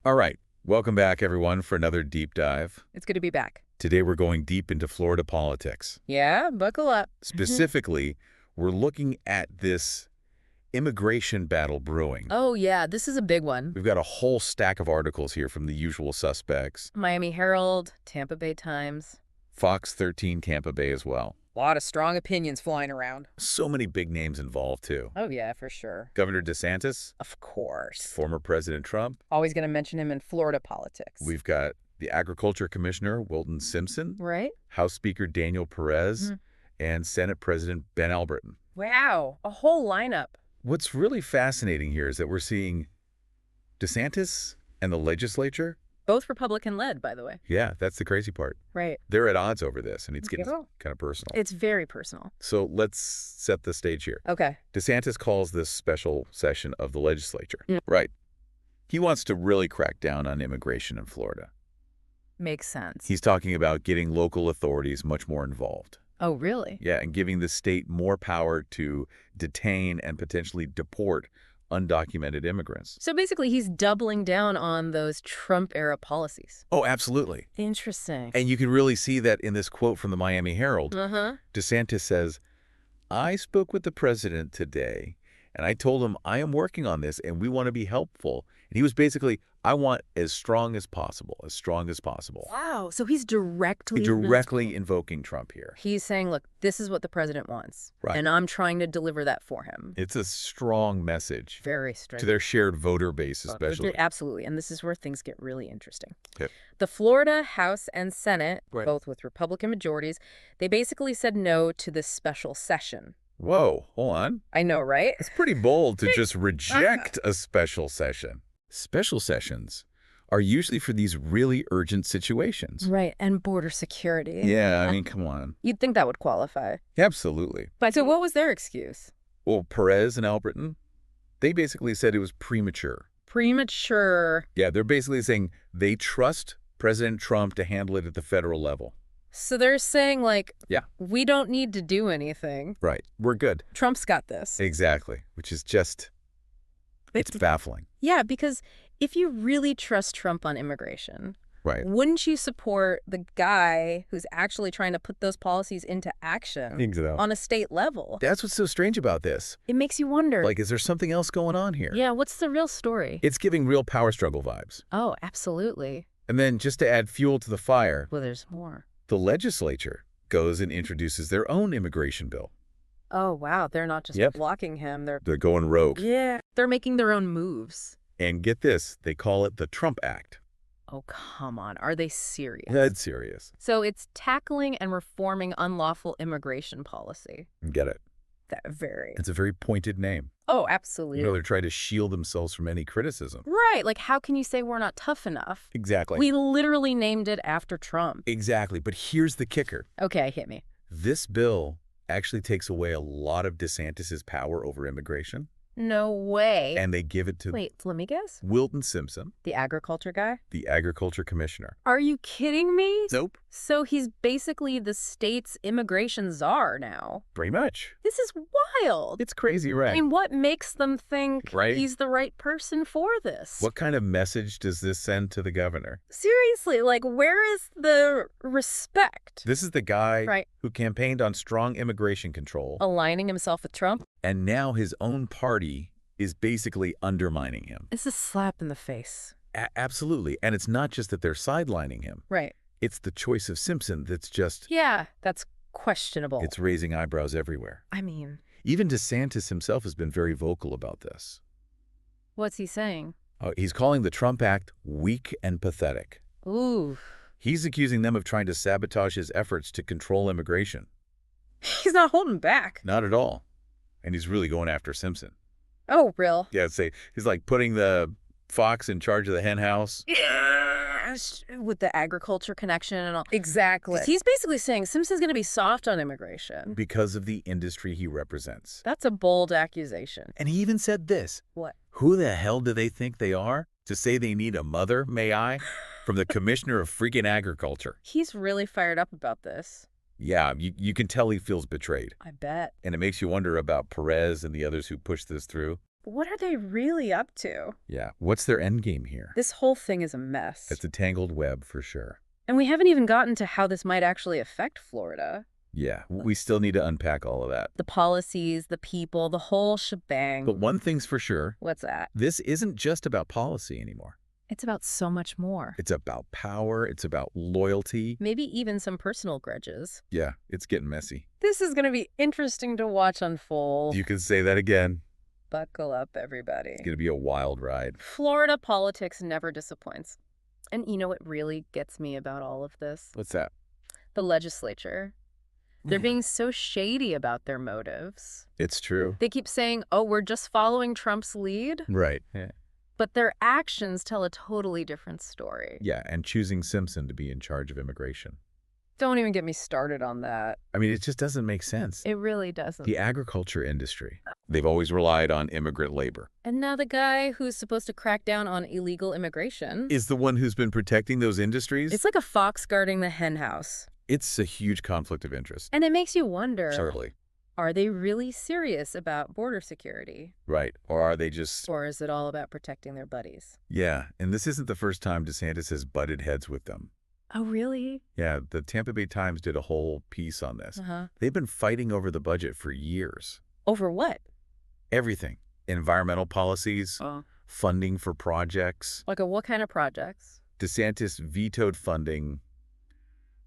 All right. Welcome back, everyone, for another deep dive. It's good to be back. Today, we're going deep into Florida politics. Yeah, buckle up. Specifically, we're looking at this immigration battle brewing. Oh, yeah, this is a big one. We've got a whole stack of articles here from the usual suspects. Miami Herald, Tampa Bay Times. Fox 13, Tampa Bay as well. A lot of strong opinions flying around. So many big names involved, too. Oh, yeah, for sure. Governor DeSantis. Of course. Former President Trump. Always going to mention him in Florida politics. We've got the Agriculture Commissioner, Wilton Simpson. Right? House Speaker Daniel Perez. And Senate President Ben Alberton. Wow, a whole lineup. What's really fascinating here is that we're seeing DeSantis and the legislature. Both Republican-led, by the way. Yeah, that's the crazy part. Right. They're at odds over this, and it's getting Yeah. kind of personal. It's very personal. So let's set the stage here. Okay. DeSantis calls this special session of the legislature. Right. He wants to really crack down on immigration in Florida. Makes sense. He's talking about getting local authorities much more involved. Oh, really? Yeah, and giving the state more power to detain and potentially deport undocumented immigrants. So basically, he's doubling down on those Trump-era policies. Oh, absolutely. Interesting. And you can really see that in this quote from the Miami Herald. Uh-huh. DeSantis says, "I spoke with the president today, and I told him I am working on this, and we want to be helpful." And he was basically, I want as strong as possible, as strong as possible. Wow. So he's directly Invoking Trump here. He's saying, look, this is what the president wants. Right. And I'm trying to deliver that for him. It's a strong message Very straight. to their shared voter base, especially. Absolutely. And this is where things get really interesting. Yep. The Florida House and Senate, Right. both with Republican majorities, they basically said no to this special session. Whoa, hold on. I know, right? It's pretty bold to just reject a special session. Special sessions are usually for these really urgent situations. Right. And border security. Yeah, I mean, come on. You'd think that would qualify. Absolutely. But so what was their excuse? Well, Perez and Alberton, they basically said it was premature. Premature. Yeah, they're basically saying they trust President Trump to handle it at the federal level. So they're saying, like, Yeah. we don't need to do anything. Right. We're good. Trump's got this. Exactly. Which is just, it's baffling. Yeah, because if you really trust Trump on immigration, Right. wouldn't you support the guy who's actually trying to put those policies into action Exactly. on a state level? That's what's so strange about this. It makes you wonder. Like, is there something else going on here? Yeah, what's the real story? It's giving real power struggle vibes. Oh, absolutely. And then just to add fuel to the fire, Well, there's more. the legislature goes and introduces their own immigration bill. Oh, wow. They're not just Yep. blocking him. They're going rogue. Yeah. They're making their own moves. And get this, they call it the Trump Act. Oh, come on. Are they serious? That's serious. So it's tackling and reforming unlawful immigration policy. Get it? That very. It's a very pointed name. Oh, absolutely. You know, they're trying to shield themselves from any criticism. Right. Like, how can you say we're not tough enough? Exactly. We literally named it after Trump. Exactly. But here's the kicker. Okay, hit me. This bill actually takes away a lot of DeSantis's power over immigration, No way. and they give it to Wait, let me guess. Wilton Simpson, The agriculture guy? the agriculture commissioner. Are you kidding me? Nope. So he's basically the state's immigration czar now. Pretty much. This is wild. It's crazy, right? I mean, what makes them think Right? he's the right person for this? What kind of message does this send to the governor? Seriously, like, where is the respect? This is the guy Right. who campaigned on strong immigration control, Aligning himself with Trump? and now his own party is basically undermining him. It's a slap in the face. Absolutely. And it's not just that they're sidelining him. Right. It's the choice of Simpson that's just, Yeah, that's questionable. it's raising eyebrows everywhere. I mean, Even DeSantis himself has been very vocal about this. what's he saying? He's calling the Trump Act weak and pathetic. Ooh. He's accusing them of trying to sabotage his efforts to control immigration. He's not holding back. Not at all. And he's really going after Simpson. Oh, real? Yeah, he's like putting the fox in charge of the hen house. With the agriculture connection and all. Exactly. He's basically saying Simpson's going to be soft on immigration. Because of the industry he represents. That's a bold accusation. And he even said this. What? Who the hell do they think they are to say they need a mother, may I? From the commissioner of freaking agriculture. He's really fired up about this. Yeah, you can tell he feels betrayed. I bet. And it makes you wonder about Perez and the others who pushed this through. what are they really up to? Yeah, what's their end game here? This whole thing is a mess. It's a tangled web for sure. And we haven't even gotten to how this might actually affect Florida. Yeah, we still need to unpack all of that. The policies, the people, the whole shebang. But one thing's for sure. What's that? This isn't just about policy anymore. It's about so much more. It's about power. It's about loyalty. Maybe even some personal grudges. Yeah, it's getting messy. This is going to be interesting to watch unfold. You can say that again. Buckle up, everybody. It's going to be a wild ride. Florida politics never disappoints. And you know what really gets me about all of this? What's that? The legislature. They're being so shady about their motives. It's true. They keep saying, oh, we're just following Trump's lead. Right. Yeah. But their actions tell a totally different story. Yeah, and choosing Simpson to be in charge of immigration. Don't even get me started on that. I mean, it just doesn't make sense. It really doesn't. The agriculture industry, they've always relied on immigrant labor. And now the guy who's supposed to crack down on illegal immigration Is the one who's been protecting those industries? It's like a fox guarding the hen house. It's a huge conflict of interest. And it makes you wonder, Certainly. Are they really serious about border security? Right. Or are they just... Or is it all about protecting their buddies? Yeah, and this isn't the first time DeSantis has butted heads with them. Oh, really? Yeah, the Tampa Bay Times did a whole piece on this. Uh-huh. They've been fighting over the budget for years. Over what? Everything. Environmental policies, Oh. funding for projects. Like what kind of projects? DeSantis vetoed funding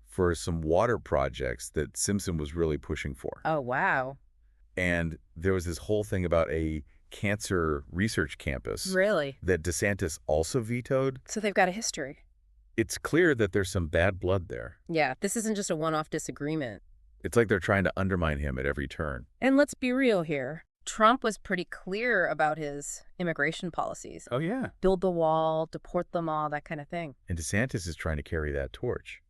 for some water projects that Simpson was really pushing for. Oh, wow. And there was this whole thing about a cancer research campus Really? that DeSantis also vetoed. So they've got a history. It's clear that there's some bad blood there. Yeah, this isn't just a one-off disagreement. It's like they're trying to undermine him at every turn. And let's be real here. Trump was pretty clear about his immigration policies. Oh, yeah. Build the wall, deport them all, that kind of thing. And DeSantis is trying to carry that torch.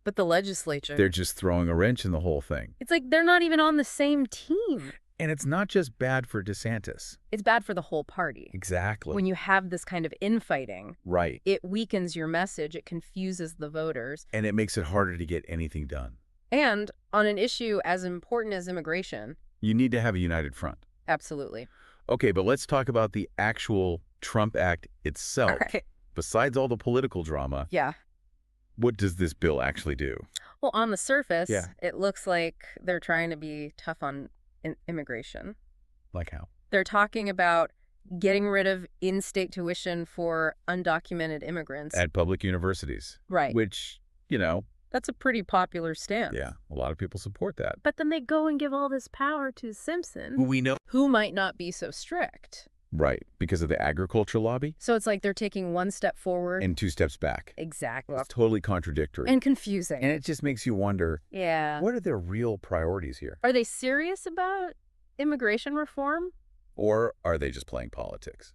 But the legislature... They're just throwing a wrench in the whole thing. It's like they're not even on the same team. And it's not just bad for DeSantis. It's bad for the whole party. Exactly. When you have this kind of infighting, right. It weakens your message, it confuses the voters. And it makes it harder to get anything done. And on an issue as important as immigration... You need to have a united front. Absolutely. Okay, but let's talk about the actual Trump Act itself. All right. Besides all the political drama, Yeah. what does this bill actually do? Well, on the surface, Yeah. It looks like they're trying to be tough on immigration. Like how? They're talking about getting rid of in-state tuition for undocumented immigrants. At public universities. Right. Which, you know, That's a pretty popular stance. yeah, a lot of people support that. But then they go and give all this power to Simpson, Who we know. who might not be so strict. Right, because of the agriculture lobby So it's like they're taking one step forward. and 2 steps back. Exactly. It's totally contradictory. And confusing. And it just makes you wonder, Yeah. what are their real priorities here? Are they serious about immigration reform? Or are they just playing politics?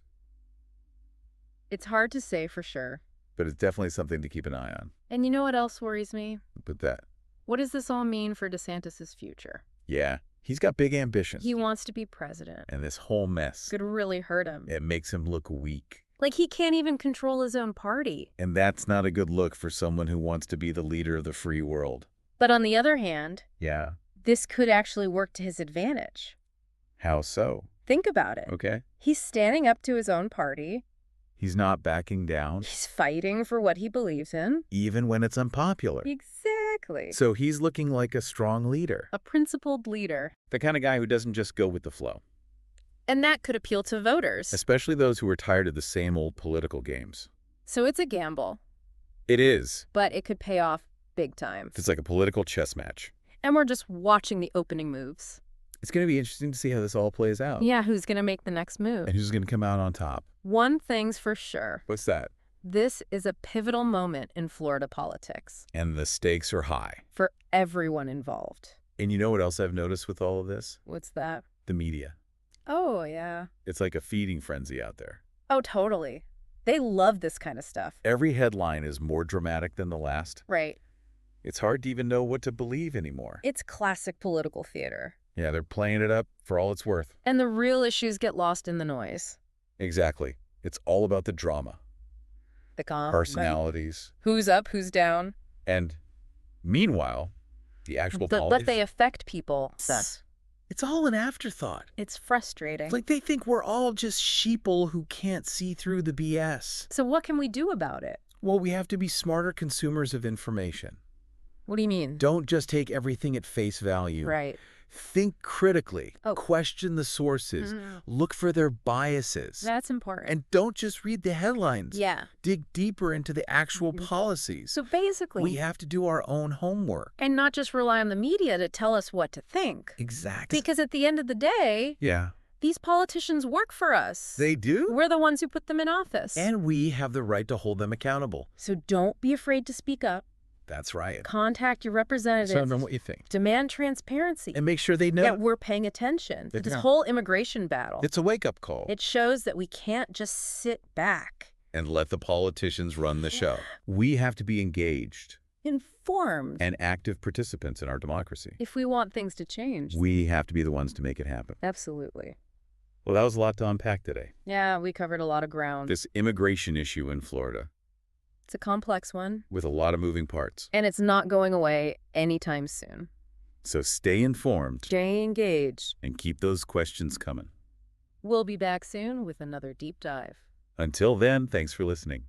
It's hard to say for sure. But it's definitely something to keep an eye on. And you know what else worries me? But that, What does this all mean for DeSantis' future? yeah, he's got big ambitions. He wants to be president. And this whole mess, Could really hurt him. it makes him look weak. Like he can't even control his own party. And that's not a good look for someone who wants to be the leader of the free world. But on the other hand, Yeah. this could actually work to his advantage. How so? Think about it. Okay. He's standing up to his own party. He's not backing down, He's fighting for what he believes in. even when it's unpopular. Exactly. So he's looking like a strong leader. A principled leader. The kind of guy who doesn't just go with the flow. And that could appeal to voters. Especially those who are tired of the same old political games. So it's a gamble, It is. but it could pay off big time. It's like a political chess match. And we're just watching the opening moves. It's going to be interesting to see how this all plays out. Yeah, who's going to make the next move? And who's going to come out on top. One thing's for sure. What's that? This is a pivotal moment in Florida politics And the stakes are high. for everyone involved. And you know what else I've noticed with all of this? What's that? The media. Oh, yeah. It's like a feeding frenzy out there. Oh, totally. They love this kind of stuff. Every headline is more dramatic than the last. Right. It's hard to even know what to believe anymore. It's classic political theater. Yeah, they're playing it up for all it's worth. And the real issues get lost in the noise. Exactly. It's all about the drama, The calm. personalities, Who's up, who's down. and meanwhile, the actual But politics. they affect people. It's all an afterthought. It's frustrating. It's like they think we're all just sheeple who can't see through the BS. So what can we do about it? Well, we have to be smarter consumers of information. What do you mean? Don't just take everything at face value. Right. Think critically. Oh. Question the sources. Look for their biases. That's important. And don't just read the headlines. Yeah. Dig deeper into the actual policies. So basically, We have to do our own homework. and not just rely on the media to tell us what to think. Exactly. Because at the end of the day, Yeah. these politicians work for us. They do. We're the ones who put them in office. And we have the right to hold them accountable. So don't be afraid to speak up. That's right. Contact your representatives. Tell them what you think. Demand transparency. And make sure they know. That we're paying attention to this whole immigration battle. It's a wake-up call. It shows that we can't just sit back. And let the politicians run the show. We have to be engaged Informed. and active participants in our democracy. If we want things to change. We have to be the ones to make it happen. Absolutely. Well, that was a lot to unpack today. Yeah, we covered a lot of ground. This immigration issue in Florida, It's a complex one. with a lot of moving parts. And it's not going away anytime soon. So stay informed Stay engaged. and keep those questions coming. We'll be back soon with another deep dive. Until then, thanks for listening.